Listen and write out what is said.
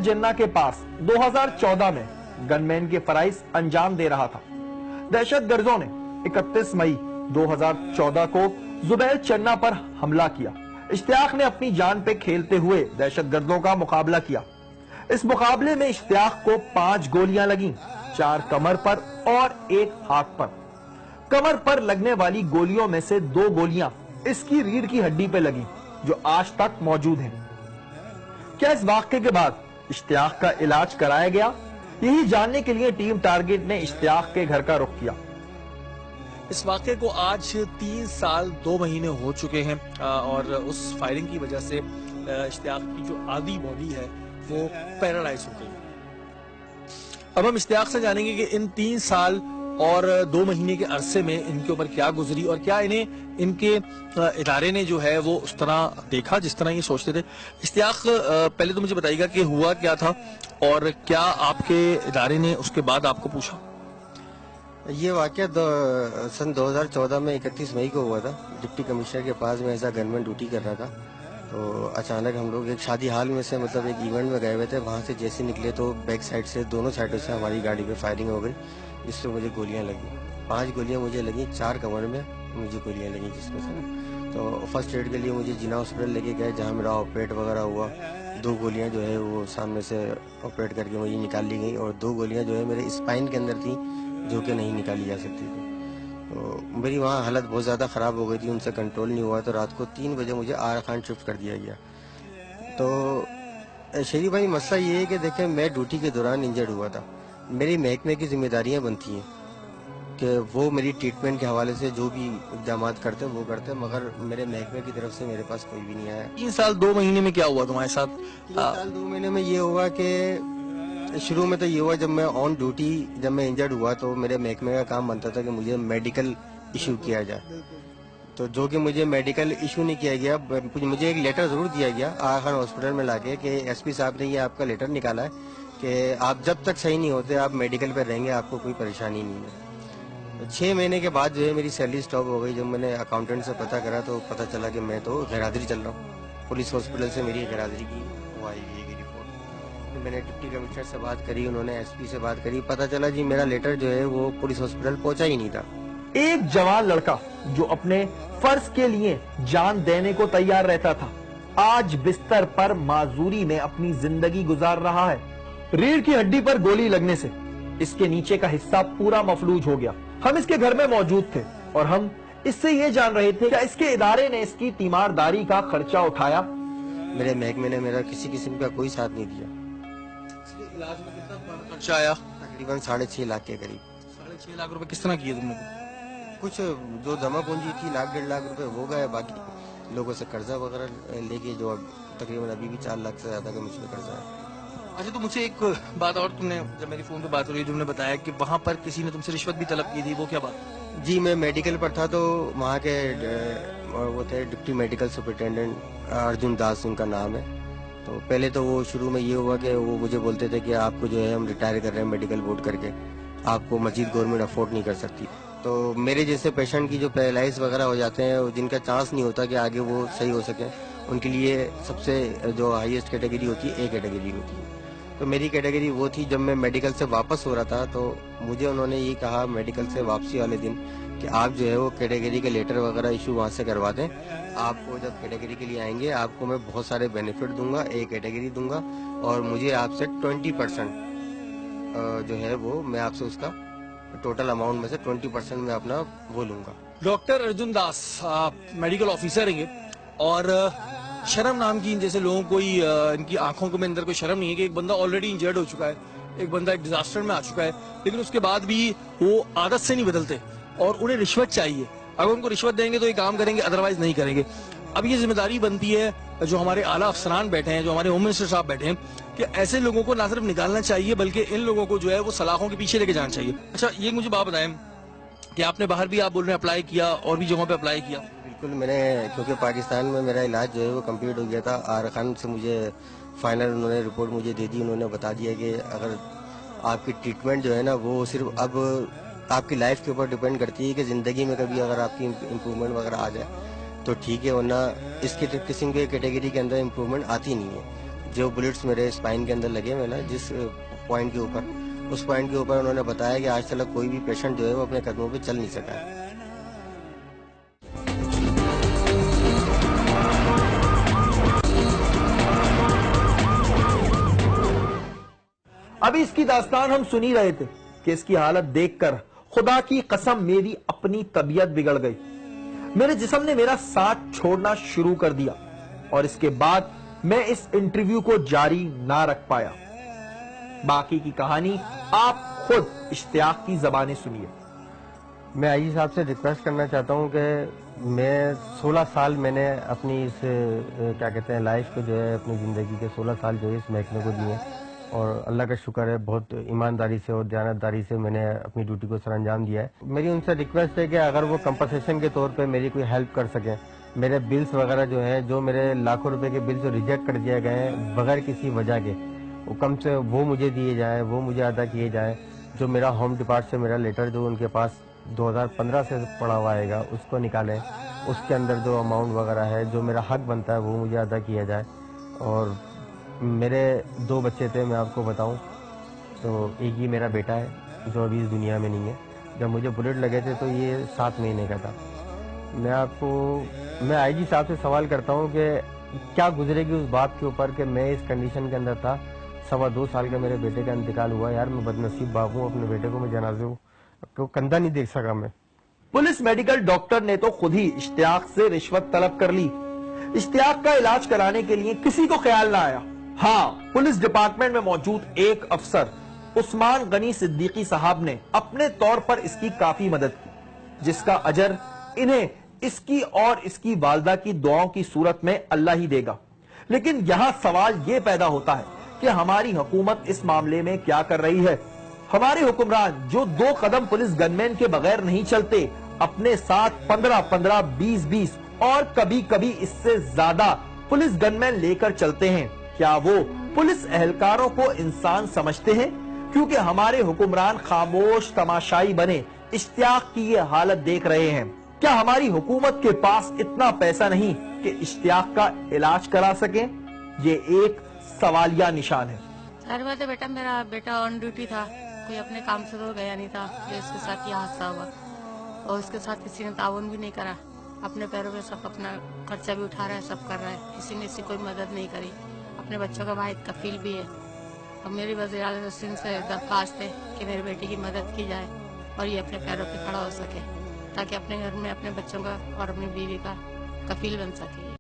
जिन्ना के पास 2014 में गनमैन के फराइज अंजाम दे रहा था। दहशतगर्दों ने 31 मई 2014 को जुबैर चन्ना पर हमला किया। इश्तियाक ने अपनी जान पे खेलते हुए दहशतगर्दों का मुकाबला किया। इस मुकाबले में इश्तियाक को 5 गोलियां लगीं, 4 कमर पर और 1 हाथ पर। कमर पर लगने वाली गोलियों में से 2 गोलियां इसकी रीढ़ की हड्डी पे लगी, जो आज तक मौजूद है। क्या इस वाक़े के बाद इश्तियाक का इलाज कराया गया? यही जानने के लिए टीम टारगेट ने इश्तियाक के घर का रुख किया। इस वाक़े को आज 3 साल 2 महीने हो चुके हैं और उस फायरिंग की वजह से इश्तियाक की जो आधी बॉडी है वो पैरालाइज हो गई। अब हम इश्तियाक से जानेंगे कि इन 3 साल और 2 महीने के अरसे में इनके ऊपर क्या गुजरी और क्या इन्हें इनके इदारे ने जो है वो उस तरह देखा जिस तरह ये सोचते थे। इश्तियाक, पहले तो मुझे बताइएगा कि हुआ क्या था और क्या आपके इदारे ने उसके बाद आपको पूछा? ये वाक़या सन 2014 में 31 मई को हुआ था। डिप्टी कमिश्नर के पास में ऐसा गनमैन ड्यूटी कर रहा था, तो अचानक हम लोग एक शादी हाल में से मतलब एक इवेंट में गए हुए थे। वहाँ से जैसे निकले तो बैक साइड से दोनों साइडों से हमारी गाड़ी पे फायरिंग हो गई, जिससे मुझे गोलियां लगी। 5 गोलियां मुझे लगी, 4 कमर में मुझे गोलियां लगी जिसमें से ना। तो फर्स्ट एड के लिए मुझे जिना हॉस्पिटल लेके गए, जहाँ मेरा ऑपरेट वगैरह हुआ। 2 गोलियां जो है वो सामने से ऑपरेट करके मुझे निकाल ली गई और 2 गोलियां जो है मेरे स्पाइन के अंदर थी, जो कि नहीं निकाली जा सकती थी। तो मेरी वहाँ हालत बहुत ज़्यादा ख़राब हो गई थी, उनसे कंट्रोल नहीं हुआ। तो रात को 3 बजे मुझे आरा खान शिफ्ट कर दिया गया। तो शरीफ भाई, मसला ये है कि देखें, मैं ड्यूटी के दौरान इंजर्ड हुआ था। मेरी महकमे की जिम्मेदारियां बनती हैं कि वो मेरी ट्रीटमेंट के हवाले से जो भी इक़दाम करते वो करते, मगर मेरे महकमे की तरफ से मेरे पास कोई भी नहीं आया। 3 साल 2 महीने में क्या हुआ तुम्हारे साथ? 3 साल 2 महीने में ये हुआ कि शुरू में तो ये हुआ, जब मैं ऑन ड्यूटी जब मैं इंजर्ड हुआ तो मेरे महकमे का काम बनता था कि मुझे मेडिकल इशू किया जाए। तो जो कि मुझे मेडिकल इशू नहीं किया गया। मुझे एक लेटर ज़रूर दिया गया आरा खान हॉस्पिटल में लाके कि एसपी साहब ने ये आपका लेटर निकाला है कि आप जब तक सही नहीं होते आप मेडिकल पर रहेंगे, आपको कोई परेशानी नहीं है। 6 महीने के बाद जो है मेरी सैलरी स्टॉप हो गई। जब मैंने अकाउंटेंट से पता करा तो पता चला कि मैं तो गैरहाजिरी चल रहा हूँ। पुलिस हॉस्पिटल से मेरी गैरहाजिरी की वो आई हुई है रिपोर्ट। मैंने डिप्टी कमिश्नर से बात करी, उन्होंने एसपी से बात करी, पता चला जी मेरा लेटर जो है वो पुलिस हॉस्पिटल पहुंचा ही नहीं था। एक जवान लड़का जो अपने फर्ज के लिए जान देने को तैयार रहता था, आज बिस्तर पर माजूरी में अपनी जिंदगी गुजार रहा है। रीढ़ की हड्डी पर गोली लगने से इसके नीचे का हिस्सा पूरा मफलूज हो गया। हम इसके घर में मौजूद थे और हम इससे ये जान रहे थे कि इसके इदारे ने इसकी तीमारदारी का खर्चा उठाया। मेरे महकमे ने मेरा किसी किस्म का कोई साथ नहीं दिया। इलाज में कितना खर्चा आया? तकरीबन 6.5 लाख के करीब। 6.5 लाख रुपए किस तरह किए तुमने? कुछ जो जमा पूंजी थी 1.5 लाख रुपए वो गए, बाकी लोगों से कर्जा वगैरह लेके जो तकरीबन अभी भी 4 लाख से ज्यादा का मुझे कर्जा है। अच्छा, तो मुझे एक बात और, तुमने जब मेरी फोन पे बात हुई तुमने बताया कि वहाँ पर किसी ने तुमसे रिश्वत भी तलब की थी, वो क्या बात? जी, मैं मेडिकल पर था तो वहाँ के वो थे deputy medical superintendent Arjun Das उनका नाम है। तो पहले तो वो शुरू में ये हुआ कि वो मुझे बोलते थे कि आपको जो है हम रिटायर कर रहे हैं मेडिकल बोर्ड करके, आपको मजीद गवर्नमेंट अफोर्ड नहीं कर सकती। तो मेरे जैसे पेशेंट की जो पैरालाइज वगैरह हो जाते हैं, जिनका चांस नहीं होता कि आगे वो सही हो सके, उनके लिए सबसे जो हाईएस्ट कैटेगरी होती है ए कैटेगरी होती है। तो मेरी कैटेगरी वो थी। जब मैं मेडिकल से वापस हो रहा था तो मुझे उन्होंने ये कहा मेडिकल से वापसी वाले दिन कि आप जो है वो कैटेगरी के लेटर वगैरह इशू वहाँ से करवा दें। आपको जब कैटेगरी के लिए आएंगे आपको मैं बहुत सारे बेनिफिट दूंगा, ए कैटेगरी दूंगा और मुझे आपसे 20% जो है वो मैं आपसे उसका टोटल अमाउंट में से 20% में अपना वो लूंगा। Doctor Arjun Das medical officer हैं और शर्म नाम की जैसे लोगों को इनकी आंखों के अंदर कोई शर्म नहीं है कि एक बंदा ऑलरेडी इंजर्ड हो चुका है, एक बंदा एक डिजास्टर में आ चुका है, लेकिन उसके बाद भी वो आदत से नहीं बदलते और उन्हें रिश्वत चाहिए। अगर उनको रिश्वत देंगे तो ये काम करेंगे, अदरवाइज नहीं करेंगे। अब ये जिम्मेदारी बनती है जो हमारे आला अफसरान बैठे हैं, जो हमारे होम मिनिस्टर साहब बैठे हैं, कि ऐसे लोगों को ना सिर्फ निकालना चाहिए बल्कि इन लोगों को जो है वो सलाखों के पीछे लेके जाना चाहिए। अच्छा, ये मुझे बात बताएं कि आपने बाहर भी, आप बोल रहे हैं, अप्लाई किया और भी जगहों पे अप्लाई किया? बिल्कुल, मैंने, क्योंकि पाकिस्तान में मेरा इलाज जो है वो कंप्लीट हो गया था। आरा खान से मुझे फाइनल उन्होंने रिपोर्ट मुझे दे दी। उन्होंने बता दिया कि अगर आपकी ट्रीटमेंट जो है ना वो सिर्फ अब आपकी लाइफ के ऊपर डिपेंड करती है कि ज़िंदगी में कभी अगर आपकी इम्प्रूवमेंट वगैरह आ जाए तो ठीक है, वरना इसके किस्म के कैटेगरी के अंदर इम्प्रूवमेंट आती नहीं है। जो बुलेट्स मेरे स्पाइन के अंदर लगे हुए ना, जिस पॉइंट के ऊपर, उस पॉइंट के ऊपर उन्होंने बताया कि आज तक कोई भी पेशेंट जो है वो अपने कदमों पे चल नहीं सका है। अभी इसकी दास्तान हम सुन ही रहे थे कि इसकी हालत देखकर खुदा की कसम मेरी अपनी तबीयत बिगड़ गई। मेरे जिस्म ने मेरा साथ छोड़ना शुरू कर दिया और इसके बाद मैं इस इंटरव्यू को जारी ना रख पाया। बाकी की कहानी आप खुद इश्तियाक की ज़बानी सुनिए। मैं आईजी साहब से रिक्वेस्ट करना चाहता हूं कि मैं 16 साल मैंने अपनी इस क्या कहते हैं लाइफ को जो है, अपनी ज़िंदगी के 16 साल जो है इस महकमे को दिए और अल्लाह का शुक्र है बहुत ईमानदारी से और दयानतदारी से मैंने अपनी ड्यूटी को सर अंजाम दिया है। मेरी उनसे रिक्वेस्ट है कि अगर वो कंपनसेशन के तौर पे मेरी कोई हेल्प कर सकें, मेरे बिल्स वगैरह जो हैं, जो मेरे लाखों रुपए के बिल जो रिजेक्ट कर दिए गए हैं बगैर किसी वजह के, वो कम से वो मुझे दिए जाएँ, वो मुझे अदा किए जाएँ। जो मेरा होम डिपार्ट से मेरा लेटर जो उनके पास 2015 से पड़ा हुआ आएगा उसको निकालें, उसके अंदर जो अमाउंट वगैरह है, जो मेरा हक बनता है वो मुझे अदा किया जाए। और मेरे 2 बच्चे थे, मैं आपको बताऊं तो एक ही मेरा बेटा है जो अभी इस दुनिया में नहीं है। जब मुझे बुलेट लगे थे तो ये 7 महीने का था। मैं आईजी साहब से सवाल करता हूं कि क्या गुजरेगी उस बात के ऊपर कि मैं इस कंडीशन के अंदर था, 2.25 साल का मेरे बेटे का इंतकाल हुआ। यार मैं बदनसीब बाप हूं, अपने बेटे को मैं जनाजे को कंधा नहीं देख सका मैं। पुलिस मेडिकल डॉक्टर ने तो खुद ही इश्तियाक से रिश्वत तलब कर ली। इश्तियाक का इलाज कराने के लिए किसी को ख्याल ना आया। हाँ, पुलिस डिपार्टमेंट में मौजूद एक अफसर उस्मान गनी सिद्दीकी साहब ने अपने तौर पर इसकी काफी मदद की, जिसका अजर इन्हें इसकी और इसकी वालदा की दुआओं की सूरत में अल्लाह ही देगा। लेकिन यहां सवाल यह पैदा होता है कि हमारी हुकूमत इस मामले में क्या कर रही है। हमारे हुक्मरान जो 2 कदम पुलिस गनमैन के बगैर नहीं चलते, अपने साथ 15-15, 20-20 और कभी कभी इससे ज्यादा पुलिस गनमैन लेकर चलते हैं। क्या वो पुलिस एहलकारों को इंसान समझते हैं? क्योंकि हमारे हुक्मरान खामोश तमाशाई बने इश्तियाक की ये हालत देख रहे हैं। क्या हमारी हुकूमत के पास इतना पैसा नहीं कि इश्तियाक का इलाज करा सके? ये एक सवालिया निशान है। सारी बात है बेटा, मेरा बेटा ऑन ड्यूटी था, कोई अपने काम से तो गया नहीं था, जो इसके साथ ये हादसा हुआ और इसके साथ किसी ने ताउन भी नहीं करा। अपने पैरों पे सब अपना खर्चा भी उठा रहा है, सब कर रहा है, किसी ने इसकी कोई मदद नहीं करी। अपने बच्चों का वाहिद कफील भी है। अब मेरी वज़ीर आला सिंध से दरख्वास्त है कि मेरे बेटे की मदद की जाए और ये अपने पैरों पे खड़ा हो सके, ताकि अपने घर में अपने बच्चों का और अपनी बीवी का कफील बन सके।